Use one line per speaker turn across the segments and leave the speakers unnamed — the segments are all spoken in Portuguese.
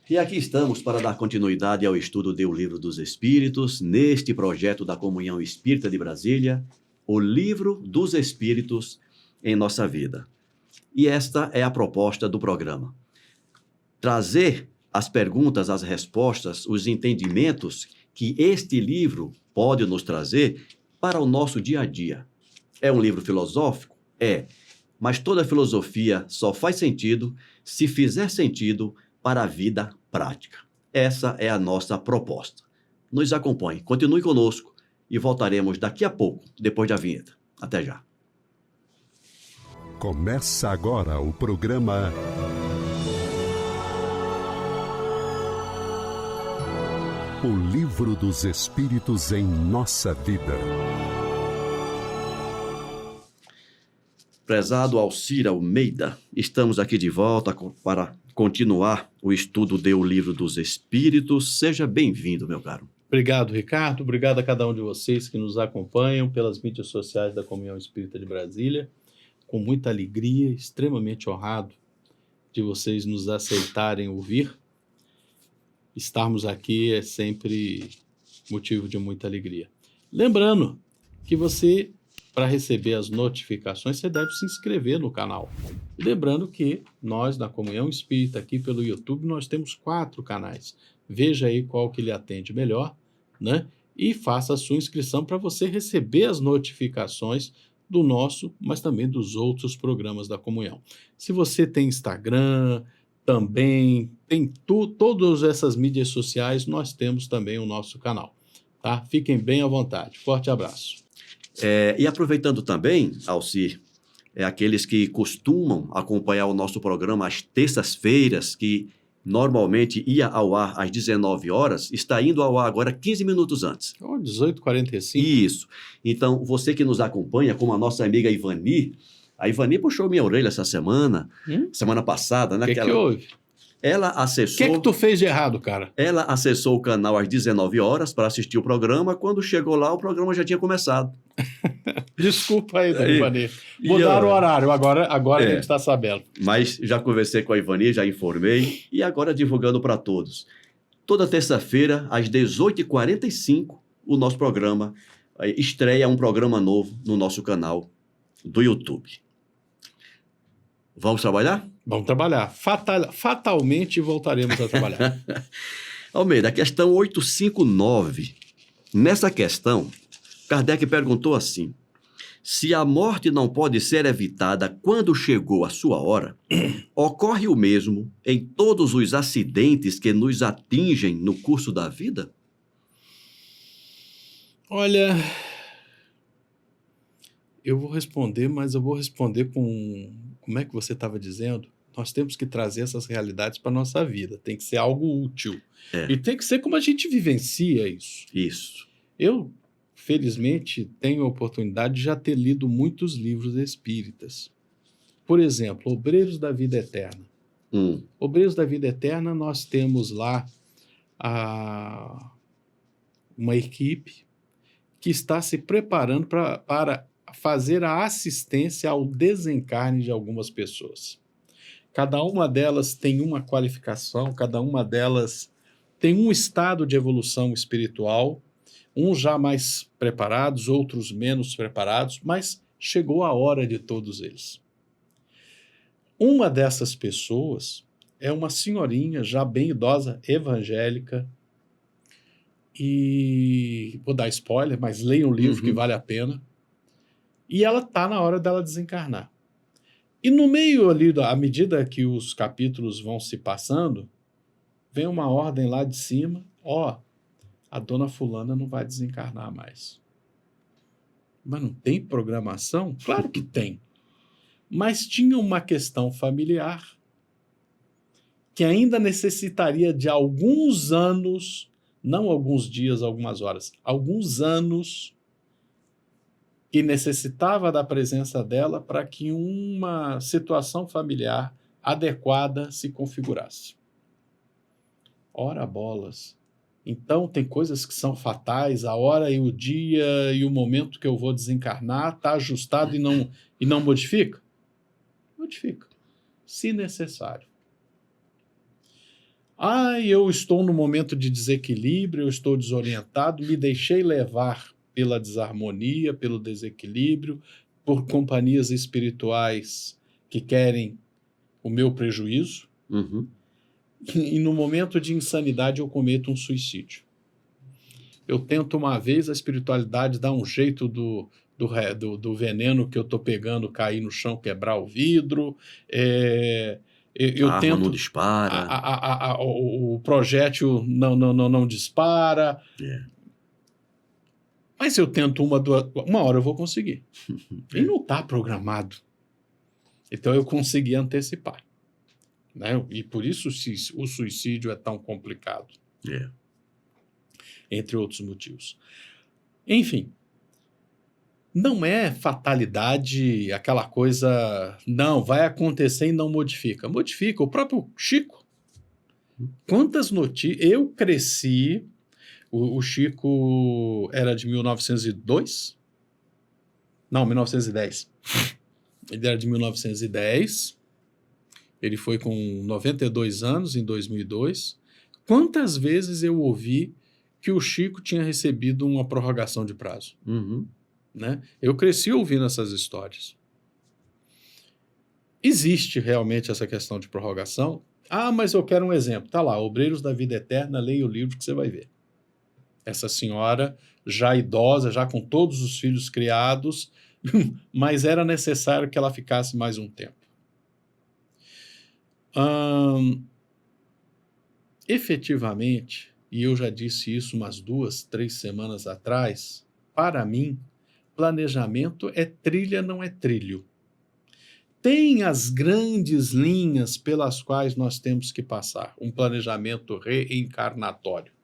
E aqui estamos para dar continuidade ao estudo do Livro dos Espíritos, neste projeto da Comunhão Espírita de Brasília, o Livro dos Espíritos em nossa vida. E esta é a proposta do programa. Trazer as perguntas, as respostas, os entendimentos que este livro pode nos trazer para o nosso dia a dia. É um livro filosófico? É. Mas toda filosofia só faz sentido se fizer sentido para a vida prática. Essa é a nossa proposta. Nos acompanhe, continue conosco e voltaremos daqui a pouco, depois da vinheta. Até já.
Começa agora o programa O Livro dos Espíritos em Nossa Vida.
Prezado Alcir Almeida, estamos aqui de volta para continuar o estudo do Livro dos Espíritos. Seja bem-vindo, meu caro.
Obrigado, Ricardo. Obrigado a cada um de vocês que nos acompanham pelas mídias sociais da Comunhão Espírita de Brasília. Com muita alegria, extremamente honrado de vocês nos aceitarem ouvir. Estarmos aqui é sempre motivo de muita alegria. Lembrando que você, para receber as notificações, você deve se inscrever no canal. Lembrando que nós, na Comunhão Espírita, aqui pelo YouTube, nós temos 4 canais. Veja aí qual que lhe atende melhor, né? E faça a sua inscrição para você receber as notificações do nosso, mas também dos outros programas da Comunhão. Se você tem Instagram, também tem todas essas mídias sociais, nós temos também o nosso canal, tá? Fiquem bem à vontade. Forte abraço.
E aproveitando também, Alcir, aqueles que costumam acompanhar o nosso programa às terças-feiras, que normalmente ia ao ar às 19 horas, está indo ao ar agora 15 minutos antes.
18h45.
Isso. Então, você que nos acompanha, como a nossa amiga Ivani, a Ivani puxou minha orelha essa semana, semana passada, né?
O que houve?
Ela acessou...
O que tu fez de errado, cara?
Ela acessou o canal às 19 horas para assistir o programa. Quando chegou lá, o programa já tinha começado.
Desculpa aí, Dona Ivani. Mudaram o horário, agora a gente está sabendo.
Mas já conversei com a Ivani, já informei, e agora divulgando para todos. Toda terça-feira, às 18h45, o nosso programa estreia um programa novo no nosso canal do YouTube. Vamos trabalhar?
Vamos trabalhar. Fatalmente voltaremos a trabalhar.
Almeida, a questão 859. Nessa questão, Kardec perguntou assim: se a morte não pode ser evitada quando chegou a sua hora, ocorre o mesmo em todos os acidentes que nos atingem no curso da vida?
Olha, eu vou responder, mas eu vou responder com... Como é que você estava dizendo? Nós temos que trazer essas realidades para a nossa vida. Tem que ser algo útil. E tem que ser como a gente vivencia isso.
Isso.
Eu, felizmente, tenho a oportunidade de já ter lido muitos livros espíritas. Por exemplo, Obreiros da Vida Eterna. Obreiros da Vida Eterna, nós temos lá uma equipe que está se preparando para fazer a assistência ao desencarne de algumas pessoas. Cada uma delas tem uma qualificação, cada uma delas tem um estado de evolução espiritual, uns já mais preparados, outros menos preparados, mas chegou a hora de todos eles. Uma dessas pessoas é uma senhorinha já bem idosa, evangélica, e vou dar spoiler, mas leiam o livro que vale a pena. E ela está na hora dela desencarnar. E no meio ali, à medida que os capítulos vão se passando, vem uma ordem lá de cima: a dona fulana não vai desencarnar mais. Mas não tem programação? Claro que tem. Mas tinha uma questão familiar que ainda necessitaria de alguns anos, não alguns dias, algumas horas, alguns anos, que necessitava da presença dela para que uma situação familiar adequada se configurasse. Ora bolas. Então tem coisas que são fatais, a hora e o dia e o momento que eu vou desencarnar está ajustado e não modifica? Modifica, se necessário. Eu estou no momento de desequilíbrio, eu estou desorientado, me deixei levar pela desarmonia, pelo desequilíbrio, por companhias espirituais que querem o meu prejuízo,
Uhum.
e no momento de insanidade eu cometo um suicídio. Eu tento uma vez, a espiritualidade dá um jeito do veneno que eu estou pegando cair no chão, quebrar o vidro. Eu
A arma
tento.
não dispara.
O projétil não dispara.
É.
Mas eu tento uma hora eu vou conseguir. E não está programado. Então eu consegui antecipar. Né? E por isso o suicídio é tão complicado.
É.
Entre outros motivos. Enfim, não é fatalidade aquela coisa, não, vai acontecer e não modifica. Modifica. O próprio Chico. Quantas notícias... Eu cresci... O Chico era de 1902? Não, 1910. Ele era de 1910. Ele foi com 92 anos em 2002. Quantas vezes eu ouvi que o Chico tinha recebido uma prorrogação de prazo?
Uhum.
Né? Eu cresci ouvindo essas histórias. Existe realmente essa questão de prorrogação? Mas eu quero um exemplo. Tá lá, Obreiros da Vida Eterna, leia o livro que você vai ver. Essa senhora, já idosa, já com todos os filhos criados, mas era necessário que ela ficasse mais um tempo. Efetivamente, e eu já disse isso umas 2, 3 semanas atrás, para mim, planejamento é trilha, não é trilho. Tem as grandes linhas pelas quais nós temos que passar, um planejamento reencarnatório.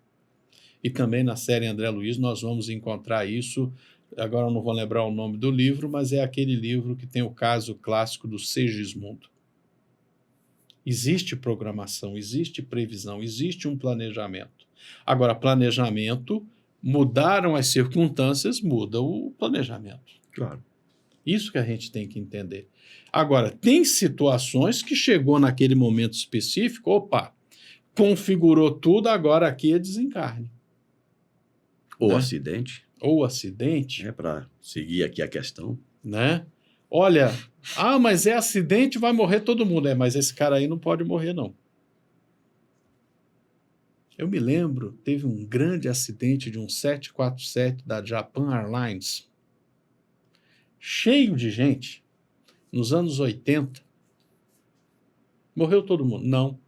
E também na série André Luiz nós vamos encontrar isso, agora eu não vou lembrar o nome do livro, mas é aquele livro que tem o caso clássico do Segismundo. Existe programação, existe previsão, existe um planejamento. Agora, planejamento, mudaram as circunstâncias, muda o planejamento.
Claro.
Isso que a gente tem que entender. Agora, tem situações que chegou naquele momento específico, configurou tudo, agora aqui é desencarne.
Ou
né?
acidente.
Ou acidente.
Para seguir aqui a questão.
Né? Olha, mas é acidente, vai morrer todo mundo. Mas esse cara aí não pode morrer, não. Eu me lembro, teve um grande acidente de um 747 da Japan Airlines, cheio de gente, nos anos 80. Morreu todo mundo? Não.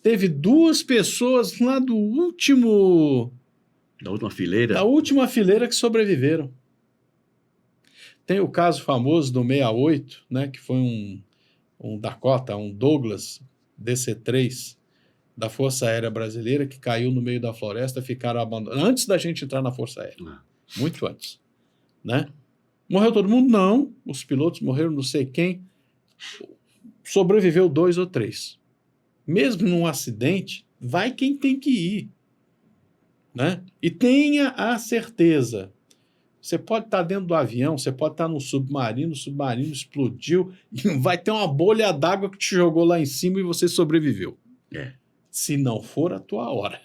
Teve 2 pessoas lá do último...
Da última fileira?
Da última fileira que sobreviveram. Tem o caso famoso do 68, né, que foi um Dakota, um Douglas DC-3 da Força Aérea Brasileira, que caiu no meio da floresta, ficaram abandonados, antes da gente entrar na Força Aérea. Muito antes. Né? Morreu todo mundo? Não. Os pilotos morreram, não sei quem. Sobreviveu 2 ou 3. Mesmo num acidente, vai quem tem que ir. Né? E tenha a certeza. Você pode estar dentro do avião, você pode estar no submarino, o submarino explodiu, e vai ter uma bolha d'água que te jogou lá em cima e você sobreviveu. Se não for a tua hora.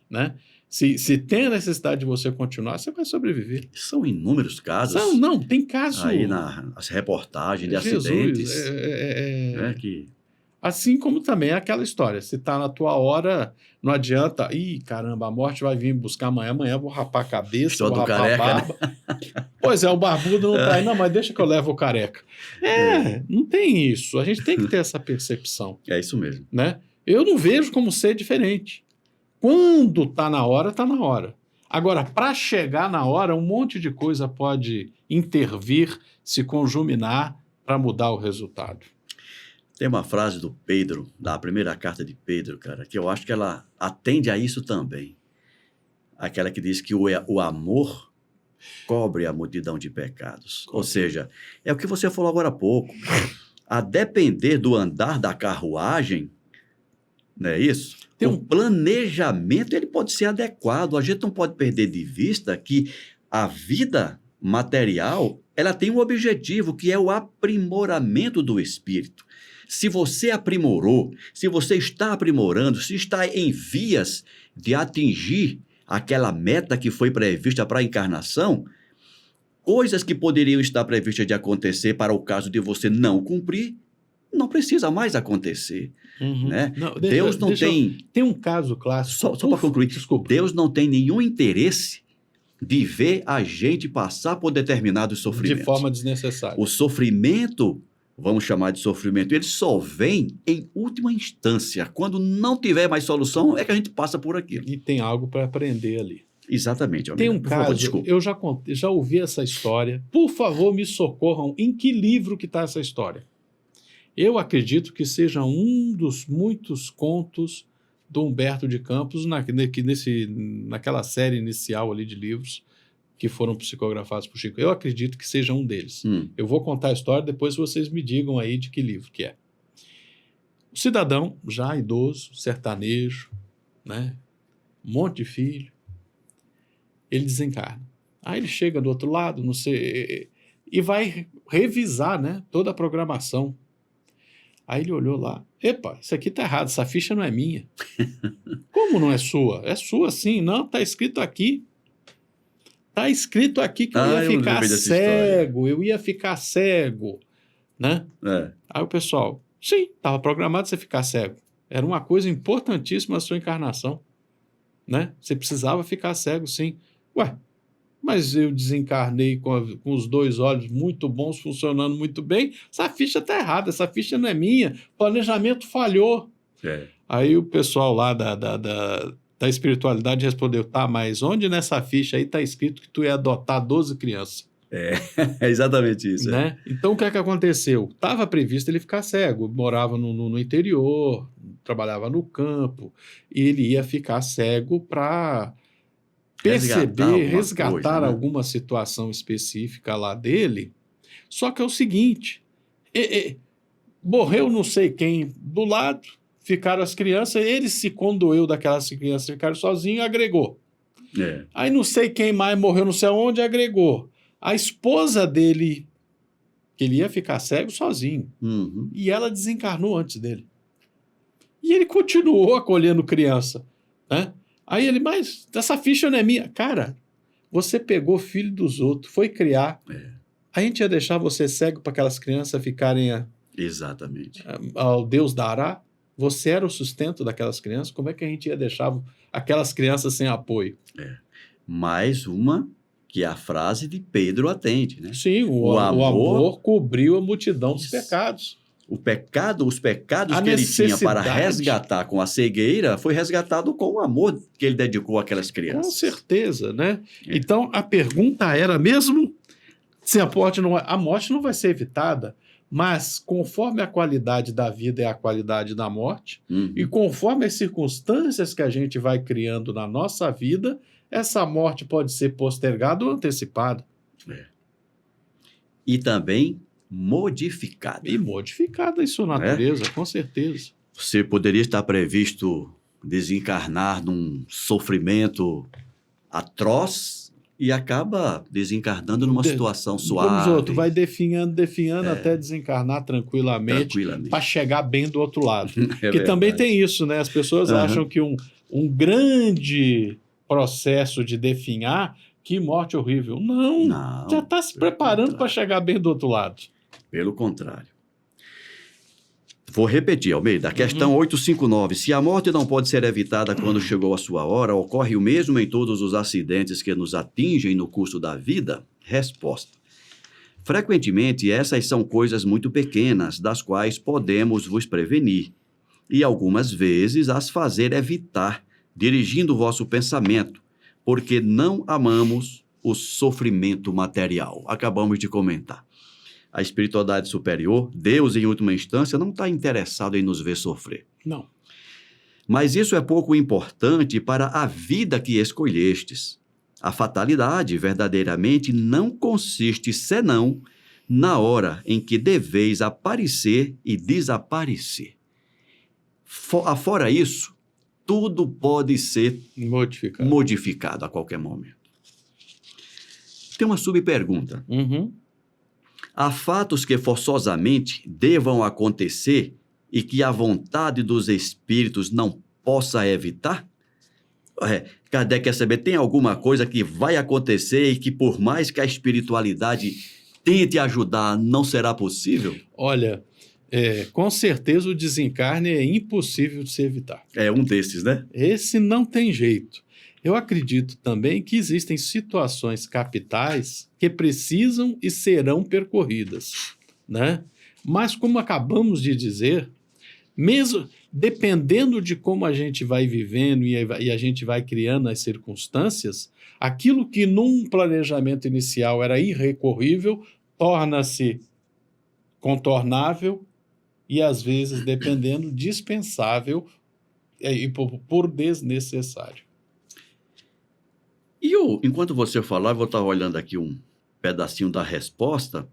Né? Se tem a necessidade de você continuar, você vai sobreviver.
São inúmeros casos.
Não, tem caso.
Aí nas reportagens de
Jesus,
acidentes. Que...
Assim como também é aquela história, se está na tua hora, não adianta, caramba, a morte vai vir buscar amanhã eu vou rapar a cabeça, vou rapar
careca,
a barba. Né? Pois é, o barbudo não tá aí, não, mas deixa que eu levo o careca. Não tem isso, a gente tem que ter essa percepção.
É isso mesmo.
Né? Eu não vejo como ser diferente. Quando está na hora, está na hora. Agora, para chegar na hora, um monte de coisa pode intervir, se conjuminar para mudar o resultado.
Tem uma frase do Pedro, da primeira carta de Pedro, cara, que eu acho que ela atende a isso também. Aquela que diz que o amor cobre a multidão de pecados. Ou seja, é o que você falou agora há pouco. A depender do andar da carruagem, não é isso? O planejamento ele pode ser adequado. A gente não pode perder de vista que a vida material ela tem um objetivo, que é o aprimoramento do espírito. Se você aprimorou, se você está aprimorando, se está em vias de atingir aquela meta que foi prevista para a encarnação, coisas que poderiam estar previstas de acontecer para o caso de você não cumprir, não precisa mais acontecer. Né?
Não,
Deus não tem...
Tem um caso clássico.
Só para concluir,
Desculpa.
Deus não tem nenhum interesse de ver a gente passar por determinados sofrimentos.
De forma desnecessária.
O sofrimento, vamos chamar de sofrimento, ele só vem em última instância. Quando não tiver mais solução, é que a gente passa por aquilo.
E tem algo para aprender ali.
Exatamente.
Tem
Almeida.
um
Por favor,
caso,
desculpa.
eu já ouvi essa história. Por favor, me socorram. Em que livro que está essa história? Eu acredito que seja um dos muitos contos do Humberto de Campos, naquela série inicial ali de livros que foram psicografados por Chico. Eu acredito que seja um deles. Eu vou contar a história, depois vocês me digam aí de que livro que é. O cidadão, já idoso, sertanejo, né? Um monte de filho, ele desencarna. Aí ele chega do outro lado, não sei, e vai revisar, né, toda a programação. Aí ele olhou lá, epa, isso aqui tá errado, essa ficha não é minha. Como não é sua? É sua sim, não, tá escrito aqui. Tá escrito aqui que eu ia ficar cego, eu ia ficar cego, né? Aí o pessoal, sim, estava programado você ficar cego. Era uma coisa importantíssima a sua encarnação, né? Você precisava ficar cego, sim. Ué, mas eu desencarnei com os 2 olhos muito bons, funcionando muito bem. Essa ficha está errada, essa ficha não é minha. O planejamento falhou. Aí o pessoal lá da espiritualidade respondeu, tá, mas onde nessa ficha aí está escrito que tu ia adotar 12 crianças?
É exatamente isso.
Né? Então o que é que aconteceu? Estava previsto ele ficar cego, morava no interior, trabalhava no campo, e ele ia ficar cego para resgatar alguma situação específica lá dele. Só que é o seguinte, morreu não sei quem do lado, ficaram as crianças, ele se condoeu daquelas crianças, ficaram sozinhos e agregou. Aí não sei quem mais morreu, não sei aonde, agregou. A esposa dele, que ele ia ficar cego sozinho, e ela desencarnou antes dele. E ele continuou acolhendo criança, né? Aí ele, mas essa ficha não é minha. Cara, você pegou filho dos outros, foi criar. A gente ia deixar você cego para aquelas crianças ficarem
Exatamente.
Ao Deus dará? Você era o sustento daquelas crianças? Como é que a gente ia deixar aquelas crianças sem apoio?
Mais uma que a frase de Pedro atende, né?
Sim, o amor cobriu a multidão dos pecados.
Os pecados que ele tinha para resgatar com a cegueira foi resgatado com o amor que ele dedicou àquelas crianças.
Com certeza, né? Então, a pergunta era mesmo se a morte não vai ser evitada, mas conforme a qualidade da vida é a qualidade da morte, e conforme as circunstâncias que a gente vai criando na nossa vida, essa morte pode ser postergada ou antecipada.
E também modificada.
E modificada em sua natureza, com certeza.
Você poderia estar previsto desencarnar num sofrimento atroz e acaba desencarnando numa situação suave.
Como vai definhando até desencarnar tranquilamente. Para chegar bem do outro lado. Porque também tem isso, né? As pessoas acham que um grande processo de definhar, que morte horrível. Não, já está se preparando para chegar bem do outro lado.
Pelo contrário. Vou repetir, Almeida. A questão 859. Se a morte não pode ser evitada quando chegou a sua hora, ocorre o mesmo em todos os acidentes que nos atingem no curso da vida? Resposta. Frequentemente, essas são coisas muito pequenas, das quais podemos vos prevenir, e algumas vezes as fazer evitar, dirigindo o vosso pensamento, porque não amamos o sofrimento material. Acabamos de comentar. A espiritualidade superior, Deus em última instância, não está interessado em nos ver sofrer.
Não.
Mas isso é pouco importante para a vida que escolhestes. A fatalidade verdadeiramente não consiste senão na hora em que deveis aparecer e desaparecer. Fora isso, tudo pode ser modificado a qualquer momento. Tem uma subpergunta. Há fatos que forçosamente devam acontecer e que a vontade dos espíritos não possa evitar? Kardec quer saber, tem alguma coisa que vai acontecer e que por mais que a espiritualidade tente ajudar, não será possível?
Olha, com certeza o desencarne é impossível de se evitar.
É um desses, né?
Esse não tem jeito. Eu acredito também que existem situações capitais que precisam e serão percorridas, né? Mas como acabamos de dizer, mesmo dependendo de como a gente vai vivendo e a gente vai criando as circunstâncias, aquilo que num planejamento inicial era irrecorrível torna-se contornável e, às vezes, dependendo, dispensável e por desnecessário.
E enquanto você falava, eu vou estar olhando aqui um pedacinho da resposta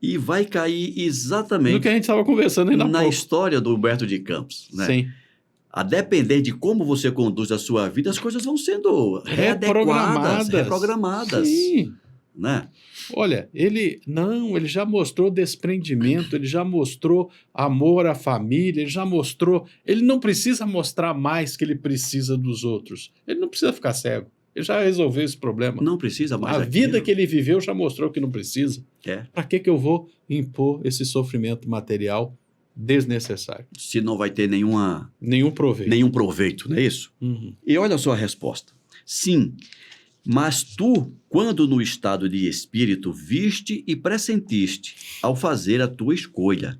e vai cair exatamente
no que a gente estava conversando ainda há
na
pouco.
História do Humberto de Campos, né?
Sim.
A depender de como você conduz a sua vida, as coisas vão sendo reprogramadas,
Sim.
né?
Olha, ele já mostrou desprendimento, ele já mostrou amor à família, ele não precisa mostrar mais que ele precisa dos outros. Ele não precisa ficar cego. Ele já resolveu esse problema.
Não precisa mais
A vida que ele viveu já mostrou que não precisa. Para que eu vou impor esse sofrimento material desnecessário?
Se não vai ter
nenhum proveito,
não é isso? E olha só a resposta. Sim, mas tu, quando no estado de espírito, viste e pressentiste ao fazer a tua escolha.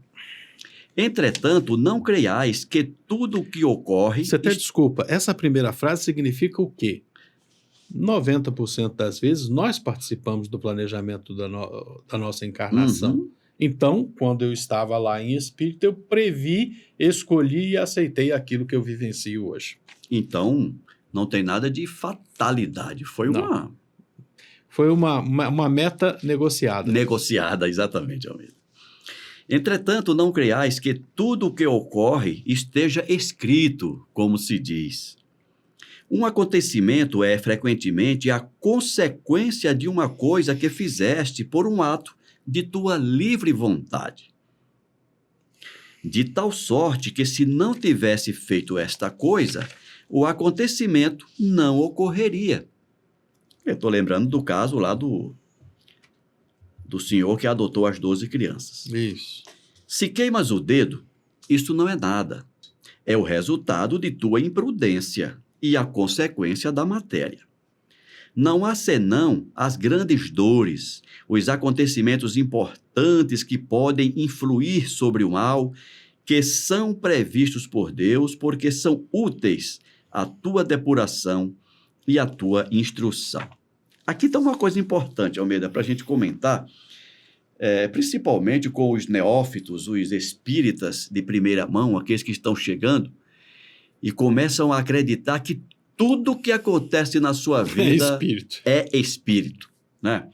Entretanto, não creiais que tudo o que ocorre...
Você até desculpa, essa primeira frase significa o quê? 90% das vezes nós participamos do planejamento da nossa encarnação. Então, quando eu estava lá em espírito, eu previ, escolhi e aceitei aquilo que eu vivencio hoje.
Então, não tem nada de fatalidade. Foi
uma meta negociada.
Negociada, exatamente, Almeida. Entretanto, não creiais que tudo o que ocorre esteja escrito, como se diz. Um acontecimento é, frequentemente, a consequência de uma coisa que fizeste por um ato de tua livre vontade. De tal sorte que, se não tivesse feito esta coisa, o acontecimento não ocorreria. Eu estou lembrando do caso lá do senhor que adotou as 12 crianças.
Isso.
Se queimas o dedo, isto não é nada. É o resultado de tua imprudência e a consequência da matéria. Não há senão as grandes dores, os acontecimentos importantes que podem influir sobre o mal, que são previstos por Deus, porque são úteis à tua depuração e à tua instrução. Aqui está uma coisa importante, Almeida, para a gente comentar, principalmente com os neófitos, os espíritas de primeira mão, aqueles que estão chegando, e começam a acreditar que tudo que acontece na sua vida é espírito, né?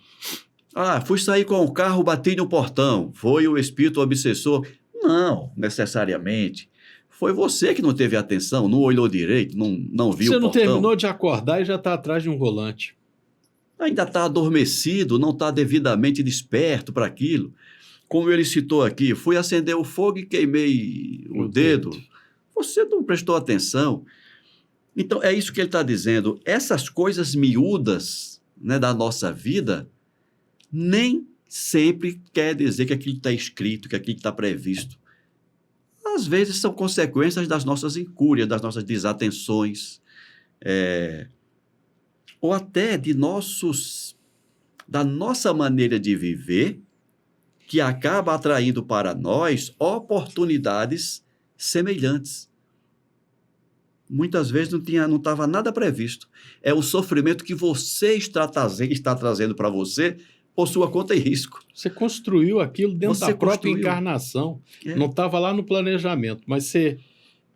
Fui sair com o carro, bati no portão, foi o espírito obsessor. Não, necessariamente. Foi você que não teve atenção, não olhou direito, não viu o portão.
Você não terminou de acordar e já está atrás de um volante.
Ainda está adormecido, não está devidamente desperto para aquilo. Como ele citou aqui, fui acender o fogo e queimei o dedo. Você não prestou atenção. Então, é isso que ele está dizendo. Essas coisas miúdas, né, da nossa vida, nem sempre quer dizer que aquilo está escrito, que aquilo está previsto. Às vezes são consequências das nossas incúrias, das nossas desatenções, ou até da nossa maneira de viver, que acaba atraindo para nós oportunidades semelhantes. Muitas vezes não estava nada previsto. É o sofrimento que você está trazendo para você por sua conta e risco.
Você construiu aquilo dentro da própria encarnação. Não estava lá no planejamento, mas você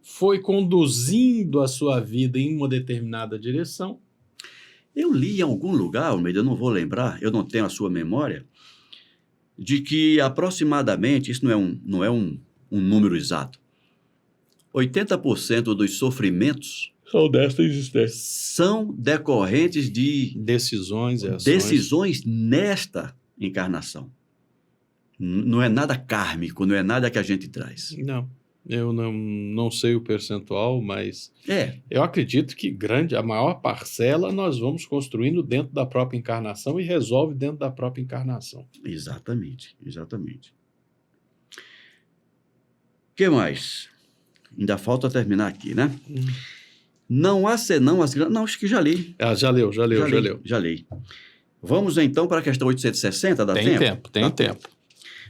foi conduzindo a sua vida em uma determinada direção.
Eu li em algum lugar, Almeida, eu não vou lembrar, eu não tenho a sua memória, de que aproximadamente, isso não é um número exato, 80% dos sofrimentos
são desta existência.
São decorrentes de
decisões
nesta encarnação. Não é nada kármico, não é nada que a gente traz.
Não, eu não sei o percentual, mas
É,
eu acredito que a maior parcela nós vamos construindo dentro da própria encarnação e resolve dentro da própria encarnação.
exatamente, exatamente. O que mais? Ainda falta terminar aqui, né? Não há senão as grandes... Não, acho que já li.
Já leu.
Já li. Vamos então para a questão 860, dá tempo?
Tem tempo.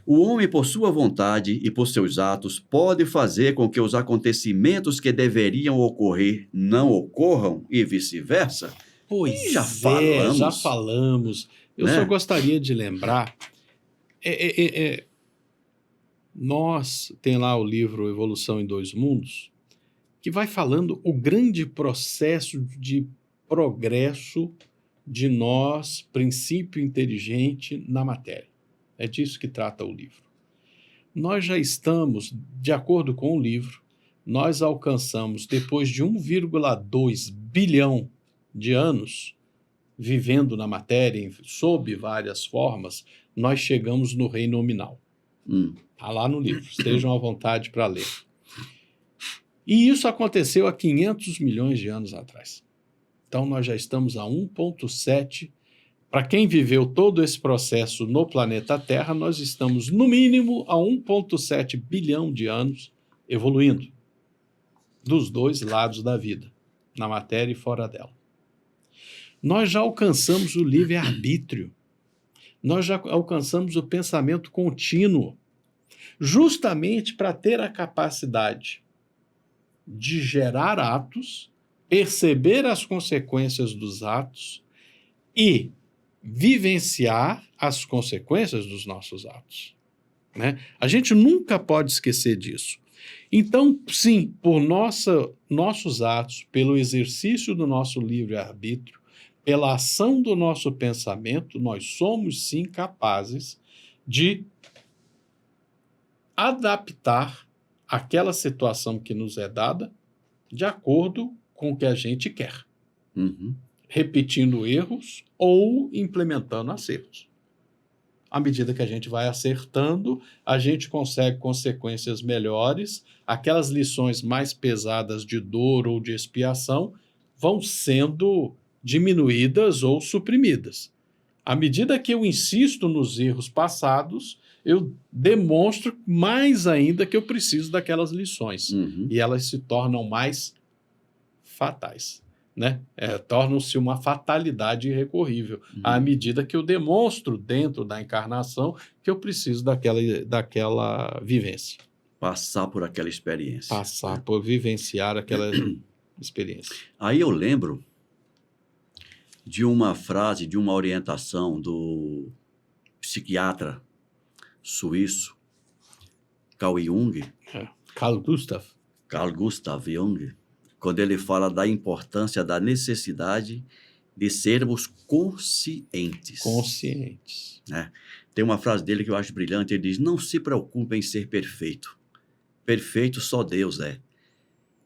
O homem, por sua vontade e por seus atos, pode fazer com que os acontecimentos que deveriam ocorrer não ocorram e vice-versa?
Pois
já
já
falamos.
falamos. Eu
Né?
só gostaria de lembrar, nós, tem lá o livro Evolução em Dois Mundos, que vai falando o grande processo de progresso de nós, princípio inteligente, na matéria. É disso que trata o livro. Nós já estamos, de acordo com o livro, nós alcançamos, depois de 1,2 bilhão de anos vivendo na matéria, sob várias formas, nós chegamos no reino nominal. Está lá no livro, estejam à vontade para ler. E isso aconteceu há 500 milhões de anos atrás. Então nós já estamos a 1,7. Para quem viveu todo esse processo no planeta Terra, nós estamos no mínimo a 1,7 bilhão de anos evoluindo dos dois lados da vida, na matéria e fora dela. Nós já alcançamos o livre-arbítrio. Nós já alcançamos o pensamento contínuo, justamente para ter a capacidade de gerar atos, perceber as consequências dos atos e vivenciar as consequências dos nossos atos. Né? A gente nunca pode esquecer disso. Então, sim, por nossos atos, pelo exercício do nosso livre-arbítrio, pela ação do nosso pensamento, nós somos sim capazes de adaptar aquela situação que nos é dada de acordo com o que a gente quer. Repetindo erros ou implementando acertos. À medida que a gente vai acertando, a gente consegue consequências melhores, aquelas lições mais pesadas de dor ou de expiação vão sendo diminuídas ou suprimidas. À medida que eu insisto nos erros passados, eu demonstro mais ainda que eu preciso daquelas lições. E elas se tornam mais fatais. Né? Tornam-se uma fatalidade irrecorrível, à medida que eu demonstro dentro da encarnação que eu preciso daquela vivência.
Passar por aquela experiência.
Por vivenciar aquela experiência.
Aí eu lembro de uma frase, de uma orientação do psiquiatra suíço Carl Jung.
Carl
Gustav Jung, quando ele fala da importância, da necessidade de sermos conscientes. Né? Tem uma frase dele que eu acho brilhante, ele diz, não se preocupe em ser perfeito. Perfeito só Deus é.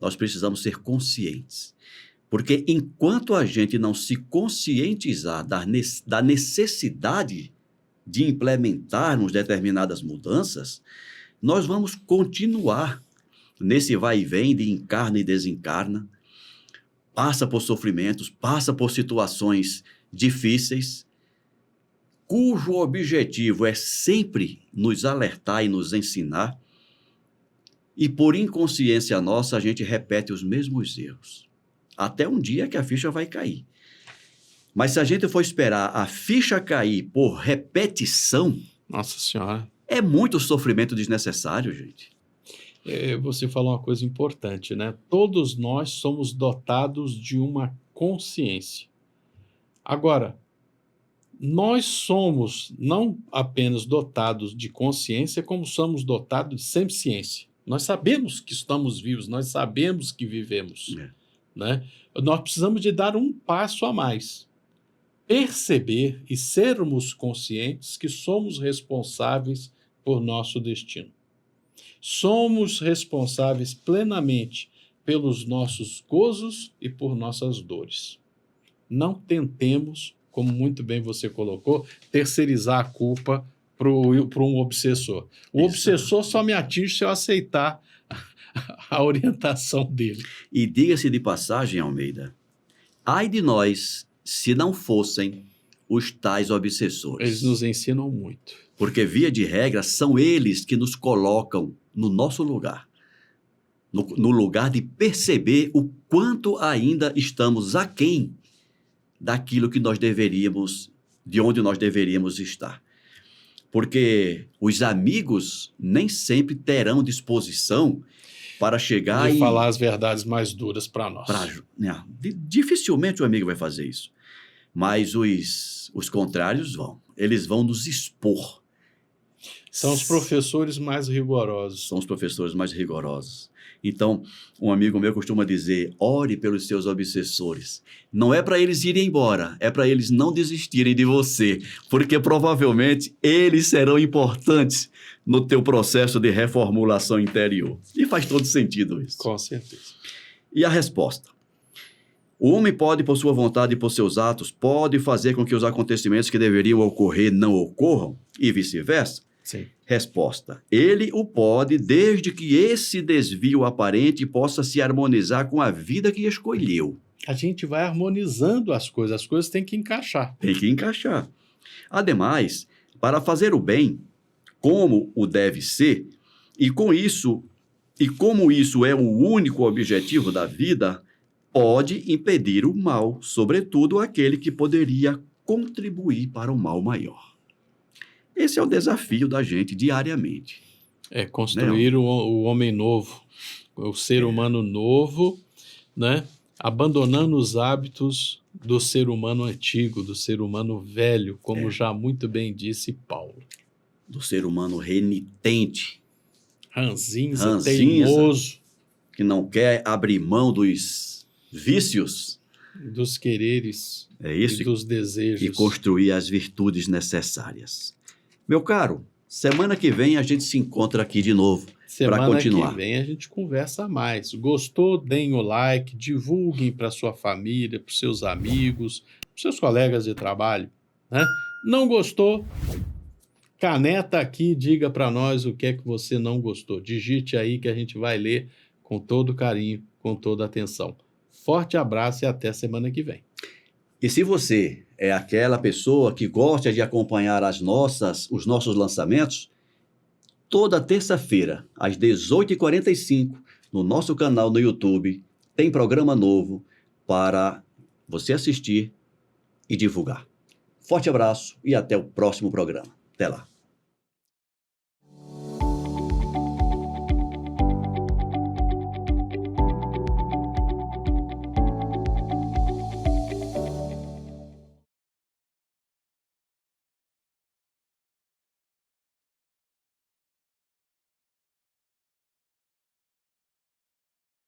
Nós precisamos ser conscientes. Porque enquanto a gente não se conscientizar da necessidade de implementarmos determinadas mudanças, nós vamos continuar nesse vai e vem de encarna e desencarna, passa por sofrimentos, passa por situações difíceis, cujo objetivo é sempre nos alertar e nos ensinar, e por inconsciência nossa a gente repete os mesmos erros, até um dia que a ficha vai cair. Mas se a gente for esperar a ficha cair por repetição,
Nossa Senhora,
é muito sofrimento desnecessário, gente.
Você falou uma coisa importante, né? Todos nós somos dotados de uma consciência. Agora, nós somos não apenas dotados de consciência, como somos dotados de semiciência. Nós sabemos que estamos vivos, nós sabemos que vivemos. Né? Nós precisamos de dar um passo a mais. Perceber e sermos conscientes que somos responsáveis por nosso destino. Somos responsáveis plenamente pelos nossos gozos e por nossas dores. Não tentemos como muito bem você colocou, terceirizar a culpa para um obsessor. O obsessor só me atinge se eu aceitar a orientação dele.
E diga-se de passagem, Almeida, ai de nós se não fossem os tais obsessores.
Eles nos ensinam muito.
Porque, via de regra, são eles que nos colocam no nosso lugar. No lugar de perceber o quanto ainda estamos aquém daquilo que nós deveríamos, de onde nós deveríamos estar. Porque os amigos nem sempre terão disposição para chegar
e
e
falar as verdades mais duras para nós.
Dificilmente o amigo vai fazer isso. Mas os contrários vão. Eles vão nos expor.
São os professores mais rigorosos.
São os professores mais rigorosos. Então, um amigo meu costuma dizer, ore pelos seus obsessores. Não é para eles irem embora, é para eles não desistirem de você, porque provavelmente eles serão importantes no teu processo de reformulação interior. E faz todo sentido isso.
Com certeza.
E a resposta? O homem pode, por sua vontade e por seus atos, pode fazer com que os acontecimentos que deveriam ocorrer não ocorram, e vice-versa?
Sim.
Resposta: ele o pode, desde que esse desvio aparente possa se harmonizar com a vida que escolheu.
A gente vai harmonizando as coisas têm que encaixar.
Tem que encaixar. Ademais, para fazer o bem, como o deve ser, e como isso é o único objetivo da vida, pode impedir o mal, sobretudo aquele que poderia contribuir para um mal maior. Esse é o desafio da gente diariamente.
É construir o homem novo, o ser humano novo, né? Abandonando os hábitos do ser humano antigo, do ser humano velho, como já muito bem disse Paulo.
Do ser humano renitente.
Ranzinza, teimoso.
Que não quer abrir mão dos vícios.
Dos quereres
e
dos desejos.
E construir as virtudes necessárias. Meu caro, semana que vem a gente se encontra aqui de novo para continuar.
Semana que vem a gente conversa mais. Gostou? Deem o like, divulguem para sua família, para seus amigos, para seus colegas de trabalho. Né? Não gostou? Caneta aqui, diga para nós o que é que você não gostou. Digite aí que a gente vai ler com todo carinho, com toda atenção. Forte abraço e até semana que vem.
E se você é aquela pessoa que gosta de acompanhar os nossos lançamentos, toda terça-feira, às 18h45, no nosso canal no YouTube, tem programa novo para você assistir e divulgar. Forte abraço e até o próximo programa. Até lá.